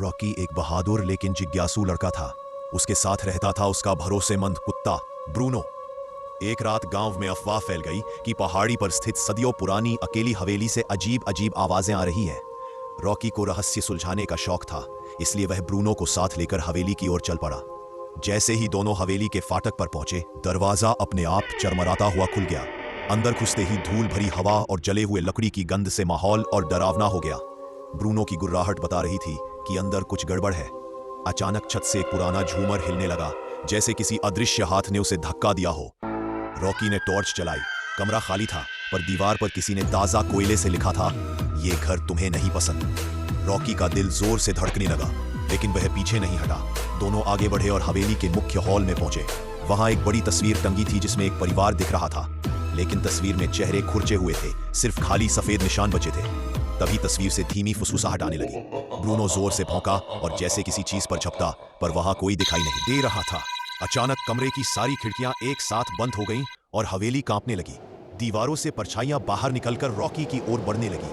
Rocky एक बहादुर लेकिन जिज्ञासु लड़का था। उसके साथ रहता था उसका भरोसेमंद कुत्ता ब्रूनो। एक रात गांव में अफवाह फैल गई कि पहाड़ी पर स्थित सदियों पुरानी अकेली हवेली से अजीब अजीब आवाजें आ रही हैं। रॉकी को रहस्य सुलझाने का शौक था, इसलिए वह ब्रूनो को साथ लेकर हवेली की ओर चल पड़ा। जैसे ही दोनों हवेली के फाटक पर पहुंचे, दरवाजा अपने आप चरमराता हुआ खुल गया। अंदर घुसते ही धूल भरी हवा और जले हुए लकड़ी की गंध से माहौल और डरावना हो गया। ब्रूनो की गुर्राहट बता रही थी कि अंदर कुछ गड़बड़ है। अचानक छत से एक पुराना झूमर हिलने लगा, जैसे किसी अदृश्य हाथ ने उसे धक्का दिया हो। रॉकी ने टॉर्च चलाई। कमरा खाली था, पर दीवार पर किसी ने ताजा कोयले से लिखा था, ये घर तुम्हें नहीं पसंद। रॉकी का दिल जोर से धड़कने लगा, लेकिन वह पीछे नहीं हटा। दोनों आगे बढ़े और हवेली के मुख्य हॉल में पहुंचे। वहां एक बड़ी तस्वीर टंगी थी जिसमें एक परिवार दिख रहा था, लेकिन तस्वीर में चेहरे खुरचे हुए थे, सिर्फ खाली सफेद निशान बचे थे। तभी तस्वीर से धीमी फुसफुसाहट आने लगी। ब्रूनो जोर से भौंका और जैसे किसी चीज पर झपटा, पर वहां कोई दिखाई नहीं दे रहा था। अचानक कमरे की सारी खिड़कियां एक साथ बंद हो गईं और हवेली कांपने लगी। दीवारों से परछाइयां बाहर निकलकर रॉकी की ओर बढ़ने लगी।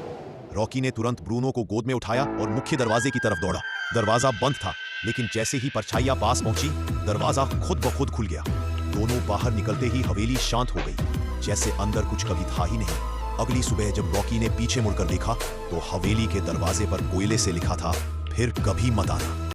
रॉकी ने तुरंत ब्रूनो को गोद में उठाया और मुख्य दरवाजे की तरफ दौड़ा। दरवाजा बंद था, लेकिन जैसे ही परछाइयां पास पहुंची, दरवाजा खुद ब खुद खुल गया। दोनों बाहर निकलते ही हवेली शांत हो गई, जैसे अंदर कुछ कभी था ही नहीं। अगली सुबह जब रॉकी ने पीछे मुड़कर देखा, तो हवेली के दरवाजे पर कोयले से लिखा था, फिर कभी मत आना।